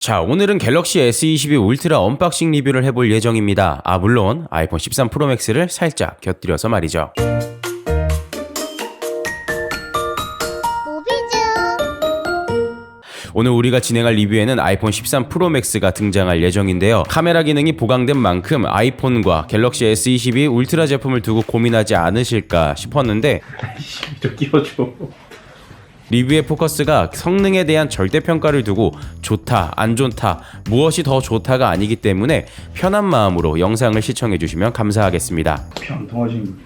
자, 오늘은 갤럭시 S22 울트라 언박싱 리뷰를 해볼 예정입니다. 물론 아이폰 13 프로 맥스를 살짝 곁들여서 말이죠. 오늘 우리가 진행할 리뷰에는 아이폰 13 프로 맥스가 등장할 예정인데요. 카메라 기능이 보강된 만큼 아이폰과 갤럭시 S22 울트라 제품을 두고 고민하지 않으실까 싶었는데 좀 끼워줘. 리뷰의 포커스가 성능에 대한 절대평가를 두고 좋다, 안 좋다, 무엇이 더 좋다가 아니기 때문에 편한 마음으로 영상을 시청해주시면 감사하겠습니다. 안 통하신.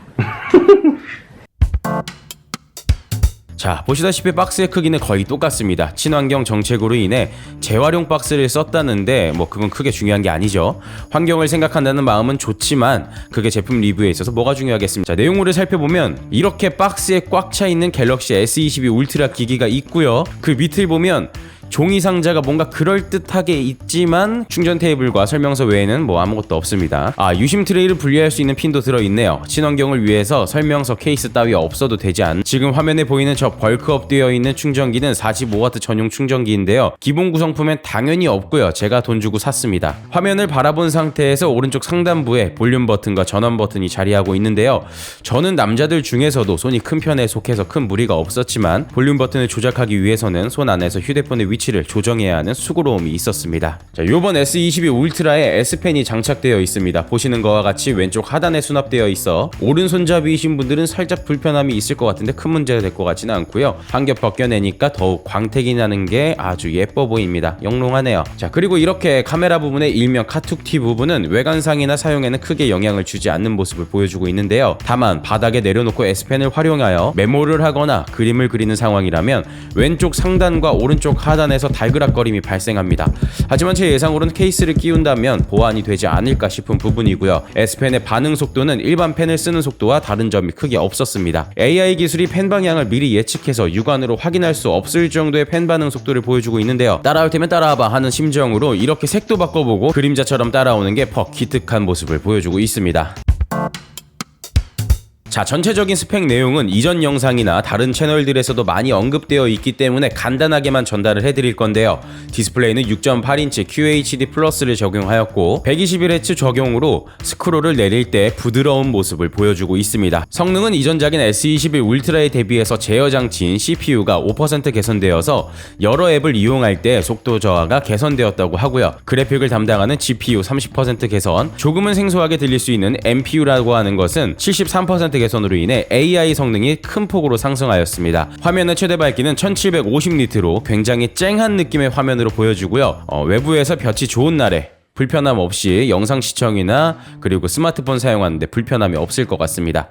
자, 보시다시피 박스의 크기는 거의 똑같습니다. 친환경 정책으로 인해 재활용 박스를 썼다는데 그건 크게 중요한 게 아니죠. 환경을 생각한다는 마음은 좋지만 그게 제품 리뷰에 있어서 뭐가 중요하겠습니까? 자, 내용물을 살펴보면 이렇게 박스에 꽉 차 있는 갤럭시 S22 울트라 기기가 있고요. 그 밑을 보면 종이 상자가 뭔가 그럴듯하게 있지만 충전 테이블과 설명서 외에는 아무것도 없습니다. 유심 트레이를 분리할 수 있는 핀도 들어있네요. 친환경을 위해서 설명서 케이스 따위 없어도 되지 않. 지금 화면에 보이는 저 벌크업 되어 있는 충전기는 45W 전용 충전기인데요. 기본 구성품엔 당연히 없고요. 제가 돈 주고 샀습니다. 화면을 바라본 상태에서 오른쪽 상단부에 볼륨 버튼과 전원 버튼이 자리하고 있는데요. 저는 남자들 중에서도 손이 큰 편에 속해서 큰 무리가 없었지만 볼륨 버튼을 조작하기 위해서는 손 안에서 휴대폰의 위치를 조정해야 하는 수고로움이 있었습니다. 자, 요번 S22 울트라에 S펜이 장착되어 있습니다. 보시는 것과 같이 왼쪽 하단에 수납되어 있어 오른손잡이이신 분들은 살짝 불편함이 있을 것 같은데 큰 문제가 될 것 같지는 않고요. 한 겹 벗겨내니까 더욱 광택이 나는 게 아주 예뻐 보입니다. 영롱하네요. 자, 그리고 이렇게 카메라 부분의 일명 카툭티 부분은 외관상이나 사용에는 크게 영향을 주지 않는 모습을 보여주고 있는데요. 다만 바닥에 내려놓고 S펜을 활용하여 메모를 하거나 그림을 그리는 상황이라면 왼쪽 상단과 오른쪽 하단에서 달그락거림이 발생합니다. 하지만 제 예상으로는 케이스를 끼운다면 보완이 되지 않을까 싶은 부분이고요. S펜의 반응 속도는 일반 펜을 쓰는 속도와 다른 점이 크게 없었습니다. AI 기술이 펜 방향을 미리 예측해서 육안으로 확인할 수 없을 정도의 펜 반응 속도를 보여주고 있는데요. 따라올 테면 따라와봐 하는 심정으로 이렇게 색도 바꿔보고 그림자처럼 따라오는 게 퍽 기특한 모습을 보여주고 있습니다. 자, 전체적인 스펙 내용은 이전 영상이나 다른 채널들에서도 많이 언급되어 있기 때문에 간단하게만 전달을 해드릴 건데요. 디스플레이는 6.8인치 QHD 플러스를 적용하였고 121Hz 적용으로 스크롤을 내릴 때 부드러운 모습을 보여주고 있습니다. 성능은 이전작인 S21 울트라에 대비해서 제어 장치인 CPU가 5% 개선되어서 여러 앱을 이용할 때 속도 저하가 개선되었다고 하고요. 그래픽을 담당하는 GPU 30% 개선, 조금은 생소하게 들릴 수 있는 NPU라고 하는 것은 73% 개선으로 인해 AI 성능이 큰 폭으로 상승하였습니다. 화면의 최대 밝기는 1750니트로 굉장히 쨍한 느낌의 화면으로 보여주고요. 외부에서 볕이 좋은 날에 불편함 없이 영상 시청이나 그리고 스마트폰 사용하는데 불편함이 없을 것 같습니다.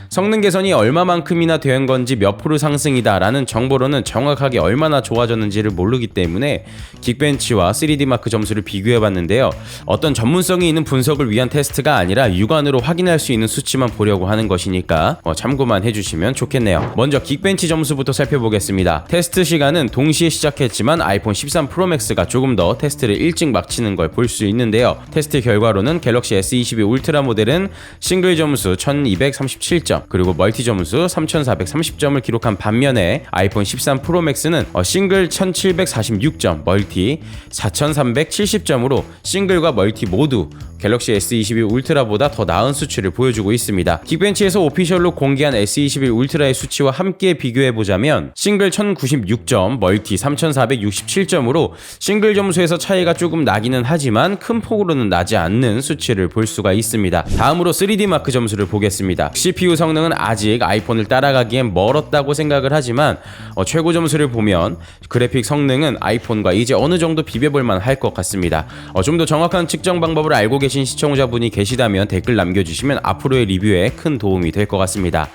성능 개선이 얼마만큼이나 된 건지 몇 프로 상승이다 라는 정보로는 정확하게 얼마나 좋아졌는지를 모르기 때문에 긱벤치와 3D 마크 점수를 비교해 봤는데요. 어떤 전문성이 있는 분석을 위한 테스트가 아니라 육안으로 확인할 수 있는 수치만 보려고 하는 것이니까 참고만 해주시면 좋겠네요. 먼저 긱벤치 점수부터 살펴보겠습니다. 테스트 시간은 동시에 시작했지만 아이폰 13 프로 맥스가 조금 더 테스트를 일찍 마치는 걸 볼 수 있는데요. 테스트 결과로는 갤럭시 S22 울트라 모델은 싱글 점수 1237점 그리고 멀티 점수 3430점을 기록한 반면에 아이폰 13 프로 맥스는 싱글 1746점, 멀티 4370점으로 싱글과 멀티 모두 갤럭시 S22 울트라보다 더 나은 수치를 보여주고 있습니다. 긱벤치에서 오피셜로 공개한 S21 울트라의 수치와 함께 비교해보자면 싱글 1096점, 멀티 3467점으로 싱글 점수에서 차이가 조금 나기는 하지만 큰 폭으로는 나지 않는 수치를 볼 수가 있습니다. 다음으로 3D 마크 점수를 보겠습니다. CPU 성능은 아직 아이폰을 따라가기엔 멀었다고 생각을 하지만 최고 점수를 보면 그래픽 성능은 아이폰과 이제 어느 정도 비벼볼만 할 것 같습니다. 좀 더 정확한 측정 방법을 알고 계신 시청자분이 계시다면 댓글 남겨주시면 앞으로의 리뷰에 큰 도움이 될 것 같습니다.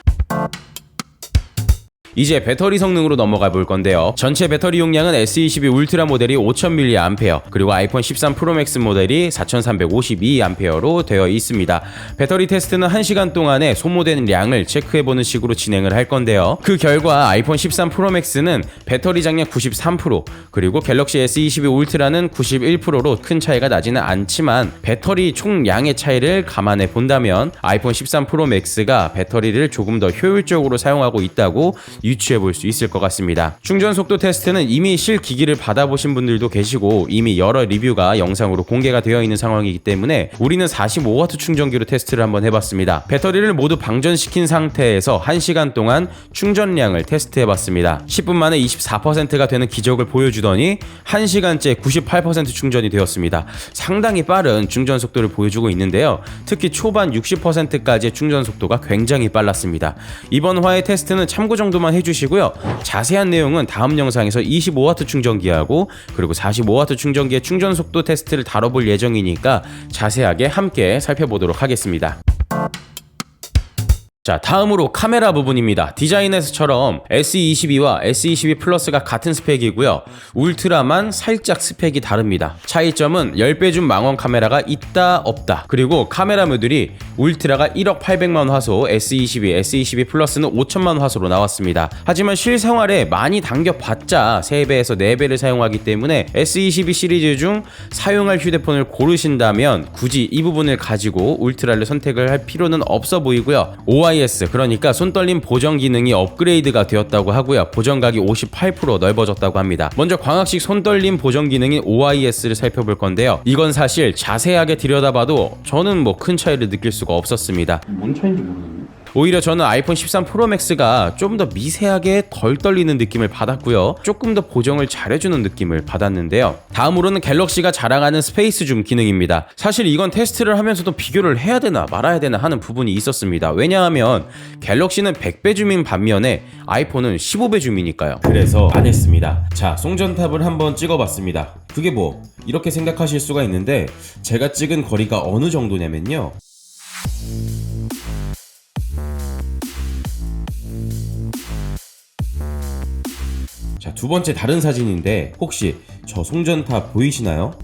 이제 배터리 성능으로 넘어가 볼 건데요. 전체 배터리 용량은 S22 울트라 모델이 5000mAh, 그리고 아이폰 13 프로 맥스 모델이 4352mAh로 되어 있습니다. 배터리 테스트는 1시간 동안에 소모되는 양을 체크해보는 식으로 진행을 할 건데요. 그 결과 아이폰 13 프로 맥스는 배터리 장량 93%, 그리고 갤럭시 S22 울트라는 91%로 큰 차이가 나지는 않지만 배터리 총량의 차이를 감안해 본다면 아이폰 13 프로 맥스가 배터리를 조금 더 효율적으로 사용하고 있다고 유추해 볼 수 있을 것 같습니다. 충전 속도 테스트는 이미 실기기를 받아보신 분들도 계시고 이미 여러 리뷰가 영상으로 공개가 되어 있는 상황이기 때문에 우리는 45W 충전기로 테스트를 한번 해봤습니다. 배터리를 모두 방전시킨 상태에서 1시간 동안 충전량을 테스트해봤습니다. 10분 만에 24%가 되는 기적을 보여주더니 1시간째 98% 충전이 되었습니다. 상당히 빠른 충전 속도를 보여주고 있는데요. 특히 초반 60%까지의 충전 속도가 굉장히 빨랐습니다. 이번 화의 테스트는 참고 정도만 해주시고요. 자세한 내용은 다음 영상에서 25W 충전기하고 그리고 45W 충전기의 충전 속도 테스트를 다뤄볼 예정이니까 자세하게 함께 살펴보도록 하겠습니다. 자, 다음으로 카메라 부분입니다. 디자인에서처럼 S22와 S22 플러스가 같은 스펙이고요. 울트라만 살짝 스펙이 다릅니다. 차이점은 10배 줌 망원 카메라가 있다 없다. 그리고 카메라 모듈이 울트라가 1억 800만 화소, S22, S22 플러스는 5천만 화소로 나왔습니다. 하지만 실생활에 많이 당겨봤자 3배에서 4배를 사용하기 때문에 S22 시리즈 중 사용할 휴대폰을 고르신다면 굳이 이 부분을 가지고 울트라를 선택을 할 필요는 없어 보이고요. OIS, 그러니까 손떨림 보정 기능이 업그레이드가 되었다고 하고요. 보정각이 58% 넓어졌다고 합니다. 먼저 광학식 손떨림 보정 기능인 OIS를 살펴볼 건데요. 이건 사실 자세하게 들여다봐도 저는 뭐 큰 차이를 느낄 수가 없었습니다. 뭔 차이인지 모르겠네. 오히려 저는 아이폰 13 프로 맥스가 좀 더 미세하게 덜 떨리는 느낌을 받았고요. 조금 더 보정을 잘해주는 느낌을 받았는데요. 다음으로는 갤럭시가 자랑하는 스페이스 줌 기능입니다. 사실 이건 테스트를 하면서도 비교를 해야 되나 말아야 되나 하는 부분이 있었습니다. 왜냐하면 갤럭시는 100배 줌인 반면에 아이폰은 15배 줌이니까요. 그래서 안 했습니다. 자, 송전탑을 한번 찍어봤습니다. 그게 뭐 이렇게 생각하실 수가 있는데 제가 찍은 거리가 어느 정도냐면요. 자, 두 번째 다른 사진인데 혹시 저 송전탑 보이시나요?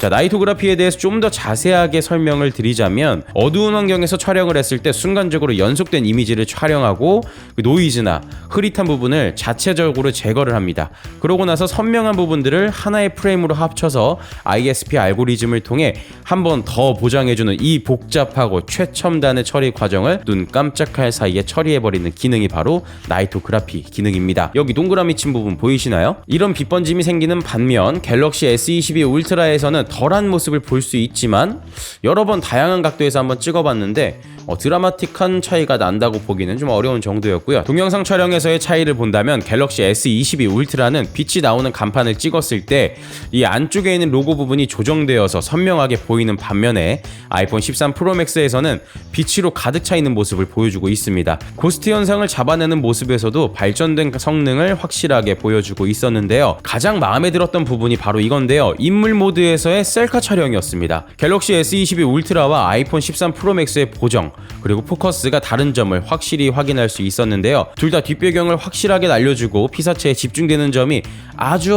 자, 나이토그라피에 대해서 좀 더 자세하게 설명을 드리자면 어두운 환경에서 촬영을 했을 때 순간적으로 연속된 이미지를 촬영하고 노이즈나 흐릿한 부분을 자체적으로 제거를 합니다. 그러고 나서 선명한 부분들을 하나의 프레임으로 합쳐서 ISP 알고리즘을 통해 한 번 더 보장해주는 이 복잡하고 최첨단의 처리 과정을 눈 깜짝할 사이에 처리해버리는 기능이 바로 나이토그라피 기능입니다. 여기 동그라미 친 부분 보이시나요? 이런 빛번짐이 생기는 반면 갤럭시 S22 울트라에서는 덜한 모습을 볼 수 있지만 여러 번 다양한 각도에서 한번 찍어봤는데 드라마틱한 차이가 난다고 보기는 좀 어려운 정도였고요. 동영상 촬영에서의 차이를 본다면 갤럭시 S22 울트라는 빛이 나오는 간판을 찍었을 때 이 안쪽에 있는 로고 부분이 조정되어서 선명하게 보이는 반면에 아이폰 13 프로 맥스에서는 빛으로 가득 차 있는 모습을 보여주고 있습니다. 고스트 현상을 잡아내는 모습에서도 발전된 성능을 확실하게 보여주고 있었는데요. 가장 마음에 들었던 부분이 바로 이건데요. 인물 모드에서의 셀카 촬영이었습니다. 갤럭시 S22 울트라와 아이폰 13 프로 맥스의 보정 그리고 포커스가 다른 점을 확실히 확인할 수 있었는데요. 둘 다 뒷배경을 확실하게 날려주고 피사체에 집중되는 점이 아주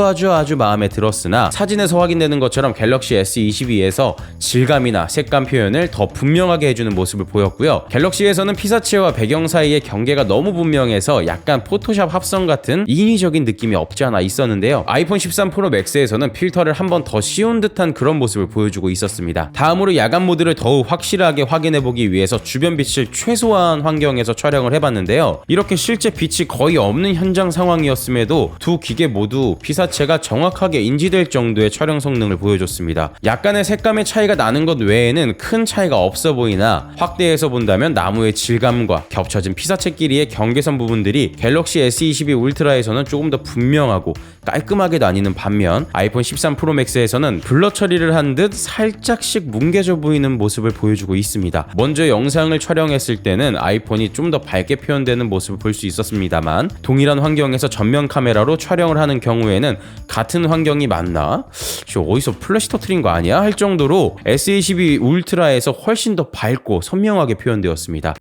마음에 들었으나 사진에서 확인되는 것처럼 갤럭시 S22에서 질감이나 색감 표현을 더 분명하게 해주는 모습을 보였고요. 갤럭시에서는 피사체와 배경 사이의 경계가 너무 분명해서 약간 포토샵 합성 같은 인위적인 느낌이 없지 않아 있었는데요. 아이폰 13 프로 맥스에서는 필터를 한 번 더 씌운 듯한 그런 모습을 보여주고 있었습니다. 다음으로 야간 모드를 더욱 확실하게 확인해보기 위해서 주변 빛을 최소한 환경에서 촬영을 해봤는데요. 이렇게 실제 빛이 거의 없는 현장 상황이었음에도 두 기계 모두 피사체가 정확하게 인지될 정도의 촬영 성능을 보여줬습니다. 약간의 색감의 차이가 나는 것 외에는 큰 차이가 없어 보이나 확대해서 본다면 나무의 질감과 겹쳐진 피사체끼리의 경계선 부분들이 갤럭시 S22 울트라에서는 조금 더 분명하고 깔끔하게 나뉘는 반면 아이폰 13 프로 맥스에서는 블러 처리를 한 듯 살짝씩 뭉개져 보이는 모습을 보여주고 있습니다. 먼저 영상을 촬영했을 때는 아이폰이 좀 더 밝게 표현되는 모습을 볼 수 있었습니다만 동일한 환경에서 전면 카메라로 촬영을 하는 경우에는 같은 환경이 맞나? 저 어디서 플래시 터트린 거 아니야? 할 정도로 S22 울트라에서 훨씬 더 밝고 선명하게 표현되었습니다.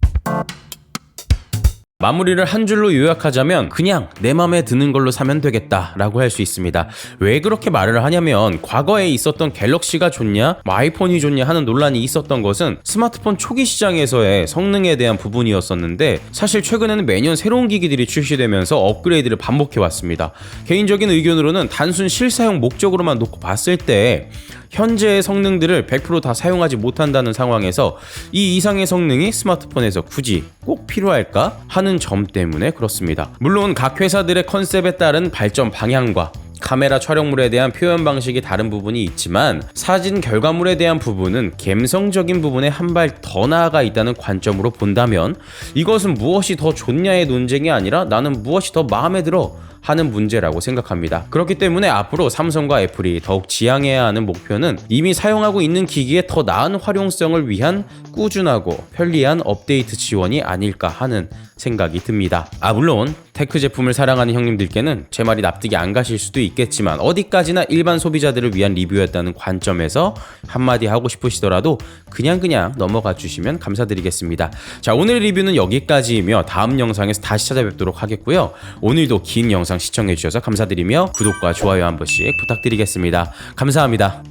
마무리를 한 줄로 요약하자면 그냥 내 맘에 드는 걸로 사면 되겠다 라고 할 수 있습니다. 왜 그렇게 말을 하냐면 과거에 있었던 갤럭시가 좋냐 아이폰이 좋냐 하는 논란이 있었던 것은 스마트폰 초기 시장에서의 성능에 대한 부분이었었는데 사실 최근에는 매년 새로운 기기들이 출시되면서 업그레이드를 반복해 왔습니다. 개인적인 의견으로는 단순 실사용 목적으로만 놓고 봤을 때 현재의 성능들을 100% 다 사용하지 못한다는 상황에서 이 이상의 성능이 스마트폰에서 굳이 꼭 필요할까 하는 점 때문에 그렇습니다. 물론 각 회사들의 컨셉에 따른 발전 방향과 카메라 촬영물에 대한 표현 방식이 다른 부분이 있지만 사진 결과물에 대한 부분은 감성적인 부분에 한 발 더 나아가 있다는 관점으로 본다면 이것은 무엇이 더 좋냐의 논쟁이 아니라 나는 무엇이 더 마음에 들어 하는 문제라고 생각합니다. 그렇기 때문에 앞으로 삼성과 애플이 더욱 지향해야 하는 목표는 이미 사용하고 있는 기기의 더 나은 활용성을 위한 꾸준하고 편리한 업데이트 지원이 아닐까 하는 생각이 듭니다. 물론 테크 제품을 사랑하는 형님들께는 제 말이 납득이 안 가실 수도 있겠지만 어디까지나 일반 소비자들을 위한 리뷰였다는 관점에서 한마디 하고 싶으시더라도 그냥 넘어가 주시면 감사드리겠습니다. 자, 오늘 리뷰는 여기까지이며 다음 영상에서 다시 찾아뵙도록 하겠고요. 오늘도 긴 영상 시청해 주셔서 감사드리며 구독과 좋아요 한 번씩 부탁드리겠습니다. 감사합니다.